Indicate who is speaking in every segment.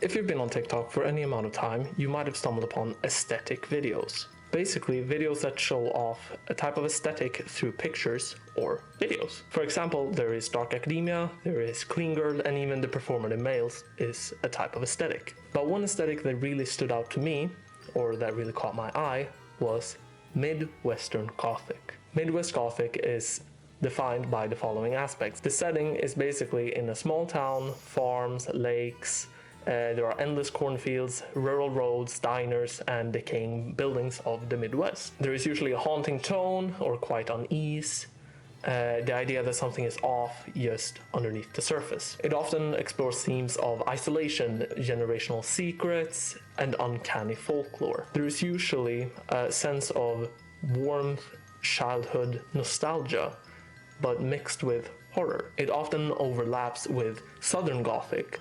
Speaker 1: If you've been on TikTok for any amount of time, you might have stumbled upon aesthetic videos. Basically, videos that show off a type of aesthetic through pictures or videos. For example, there is dark academia, there is clean girl, and even the performative males is a type of aesthetic. But one aesthetic that really stood out to me, or that really caught my eye, was Midwestern Gothic. Midwest Gothic is defined by the following aspects. The setting is basically in a small town, farms, lakes. There are endless cornfields, rural roads, diners, and decaying buildings of the Midwest. There is usually a haunting tone or quiet unease. The idea that something is off just underneath the surface. It often explores themes of isolation, generational secrets, and uncanny folklore. There is usually a sense of warmth, childhood nostalgia, but mixed with horror. It often overlaps with Southern Gothic,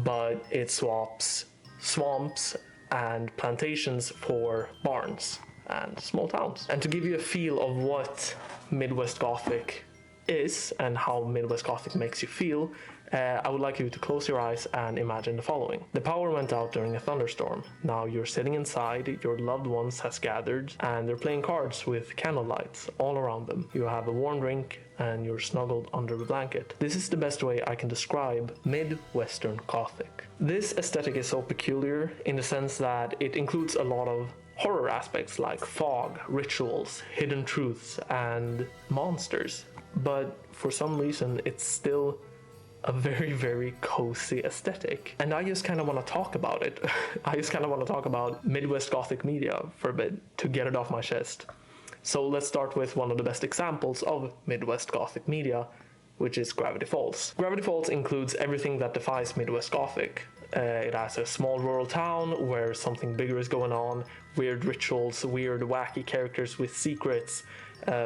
Speaker 1: but it swaps swamps and plantations for barns and small towns. And to give you a feel of what Midwest Gothic is and how Midwest Gothic makes you feel, I would like you to close your eyes and imagine the following. The power went out during a thunderstorm. Now you're sitting inside, your loved ones has gathered, and they're playing cards with candle lights all around them. You have a warm drink and you're snuggled under a blanket. This is the best way I can describe Midwestern Gothic. This aesthetic is so peculiar in the sense that it includes a lot of horror aspects like fog, rituals, hidden truths, and monsters. But for some reason, it's still a very, very cozy aesthetic. And I just kind of want to talk about it. I just kind of want to talk about Midwest Gothic media for a bit to get it off my chest. So let's start with one of the best examples of Midwest Gothic media, which is Gravity Falls. Gravity Falls includes everything that defies Midwest Gothic. It has a small rural town where something bigger is going on, weird rituals, weird wacky characters with secrets,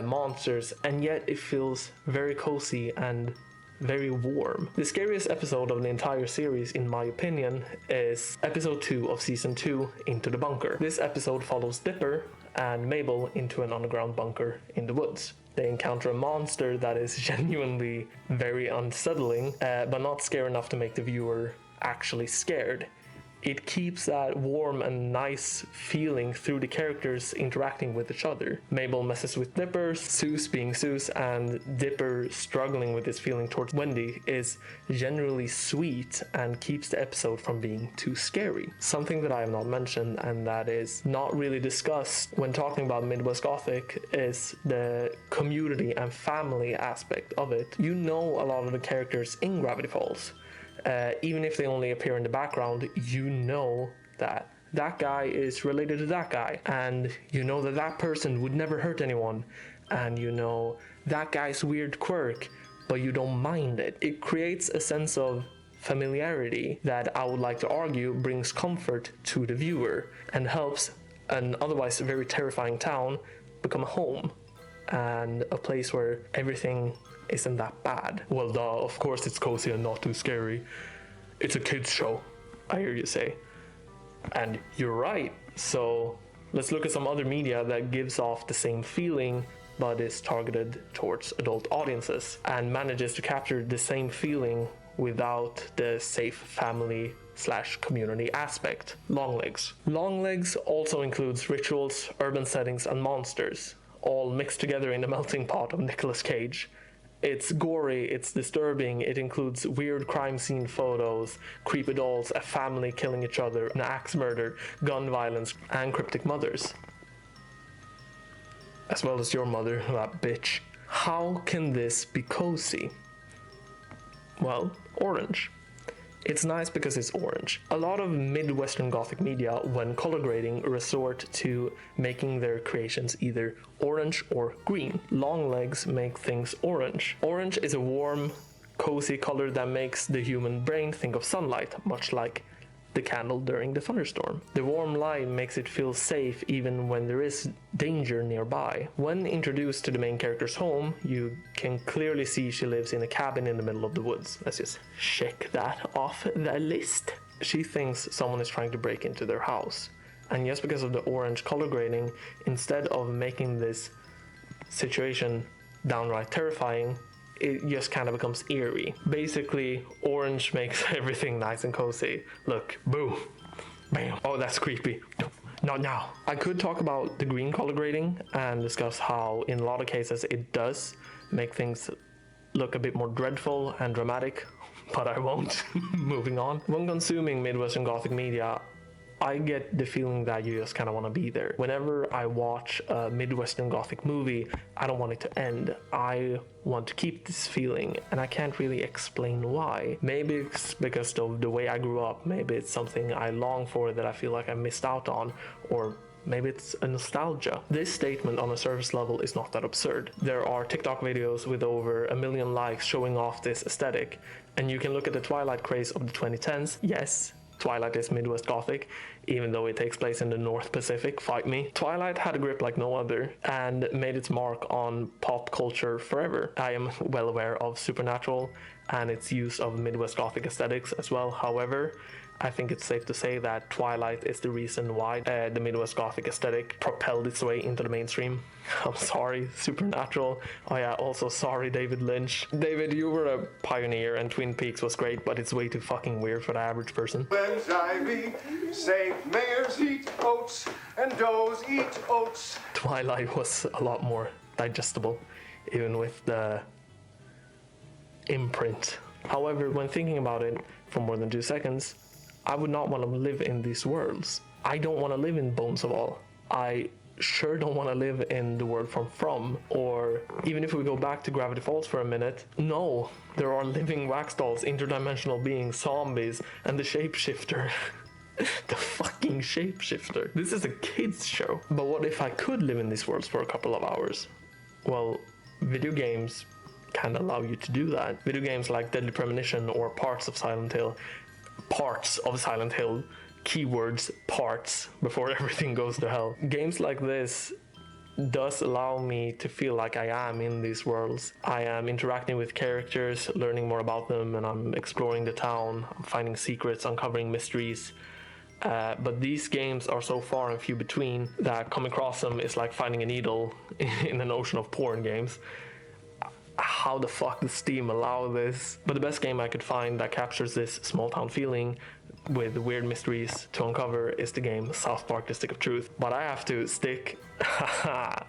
Speaker 1: monsters, and yet it feels very cozy and very warm. The scariest episode of the entire series, in my opinion, is episode 2 of season 2, Into the Bunker. This episode follows Dipper and Mabel into an underground bunker in the woods. They encounter a monster that is genuinely very unsettling, but not scary enough to make the viewer actually scared. It keeps that warm and nice feeling through the characters interacting with each other. Mabel messes with Dipper, Zeus being Zeus, and Dipper struggling with his feeling towards Wendy is generally sweet and keeps the episode from being too scary. Something that I have not mentioned and that is not really discussed when talking about Midwest Gothic is the community and family aspect of it. You know a lot of the characters in Gravity Falls. Even if they only appear in the background, you know that that guy is related to that guy, and you know that that person would never hurt anyone, and you know that guy's weird quirk, but you don't mind it. It creates a sense of familiarity that I would like to argue brings comfort to the viewer and helps an otherwise very terrifying town become a home and a place where everything isn't that bad. Well, duh, of course it's cozy and not too scary. It's a kids show, I hear you say. And you're right. So let's look at some other media that gives off the same feeling but is targeted towards adult audiences and manages to capture the same feeling without the safe family / community aspect. Longlegs. Longlegs also includes rituals, urban settings, and monsters, all mixed together in the melting pot of Nicolas Cage. It's gory, it's disturbing, it includes weird crime scene photos, creepy dolls, a family killing each other, an axe murder, gun violence, and cryptic mothers. As well as your mother, that bitch. How can this be cozy? Well, orange. It's nice because it's orange. A lot of Midwestern Gothic media, when color grading, resort to making their creations either orange or green. Longlegs make things orange. Orange is a warm, cozy color that makes the human brain think of sunlight, much like the candle during the thunderstorm. The warm light makes it feel safe even when there is danger nearby. When introduced to the main character's home, you can clearly see she lives in a cabin in the middle of the woods. Let's just check that off the list. She thinks someone is trying to break into their house. And just because of the orange color grading, instead of making this situation downright terrifying, it just kind of becomes eerie. Basically, orange makes everything nice and cozy. Look, boom, bam. Oh, that's creepy. Not now. I could talk about the green color grading and discuss how in a lot of cases it does make things look a bit more dreadful and dramatic, but I won't. Moving on. When consuming Midwestern Gothic media, I get the feeling that you just kind of want to be there. Whenever I watch a Midwestern Gothic movie, I don't want it to end. I want to keep this feeling, and I can't really explain why. Maybe it's because of the way I grew up. Maybe it's something I long for that I feel like I missed out on, or maybe it's a nostalgia. This statement on a surface level is not that absurd. There are TikTok videos with over 1 million likes showing off this aesthetic, and you can look at the Twilight craze of the 2010s. Yes, Twilight is Midwest Gothic, even though it takes place in the North Pacific, fight me. Twilight had a grip like no other and made its mark on pop culture forever. I am well aware of Supernatural and its use of Midwest Gothic aesthetics as well. However, I think it's safe to say that Twilight is the reason why the Midwest Gothic aesthetic propelled its way into the mainstream. I'm sorry, Supernatural. Oh yeah, also sorry, David Lynch. David, you were a pioneer and Twin Peaks was great, but it's way too fucking weird for the average person.
Speaker 2: Ivy, say mares eat oats and does eat oats.
Speaker 1: Twilight was a lot more digestible, even with the imprint. However, when thinking about it for more than 2 seconds, I would not want to live in these worlds. I don't want to live in Bones of All. I sure don't want to live in the world From, or even if we go back to Gravity Falls for a minute, no, there are living wax dolls, interdimensional beings, zombies, and the shapeshifter. The fucking shapeshifter. This is a kids show. But what if I could live in these worlds for a couple of hours? Well, video games can allow you to do that. Video games like Deadly Premonition or parts of Silent Hill, keywords parts before everything goes to hell. Games like this does allow me to feel like I am in these worlds. I am interacting with characters, learning more about them, and I'm exploring the town, I'm finding secrets, uncovering mysteries. But these games are so far and few between that coming across them is like finding a needle in an ocean of porn games. How the fuck does Steam allow this? But the best game I could find that captures this small town feeling with weird mysteries to uncover is the game South Park: The Stick of Truth. But I have to stick... I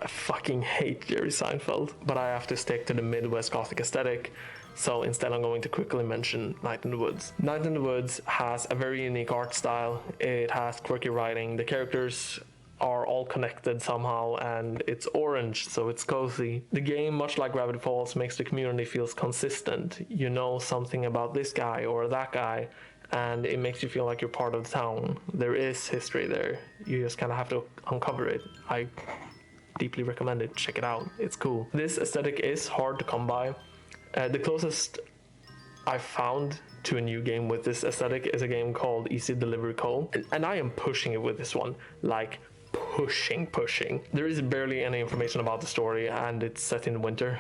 Speaker 1: fucking hate Jerry Seinfeld. But I have to stick to the Midwest Gothic aesthetic. So instead I'm going to quickly mention Night in the Woods. Night in the Woods has a very unique art style. It has quirky writing. The characters are all connected somehow, and it's orange, so it's cozy. The game, much like Gravity Falls, makes the community feels consistent. You know something about this guy or that guy, and it makes you feel like you're part of the town. There is history there. You just kind of have to uncover it. I deeply recommend it. Check it out. It's cool. This aesthetic is hard to come by. The closest I've found to a new game with this aesthetic is a game called Easy Delivery Co. And I am pushing it with this one. Like, pushing. There is barely any information about the story, and it's set in winter,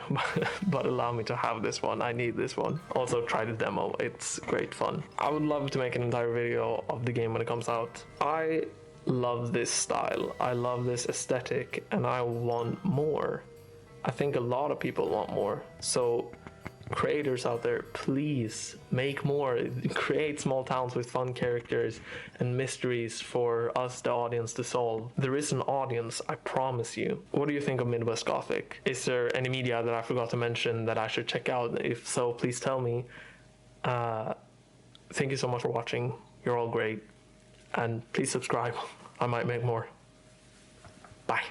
Speaker 1: but allow me to have this one. I need this one. Also, try the demo. It's great fun. I would love to make an entire video of the game when it comes out. I love this style. I love this aesthetic, and I want more. I think a lot of people want more. So creators out there, please make more. Create small towns with fun characters and mysteries for us, the audience, to solve. There is an audience, I promise you. What do you think of Midwest Gothic? Is there any media that I forgot to mention that I should check out? If so, please tell me. Thank you so much for watching. You're all great. And please subscribe. I might make more. Bye.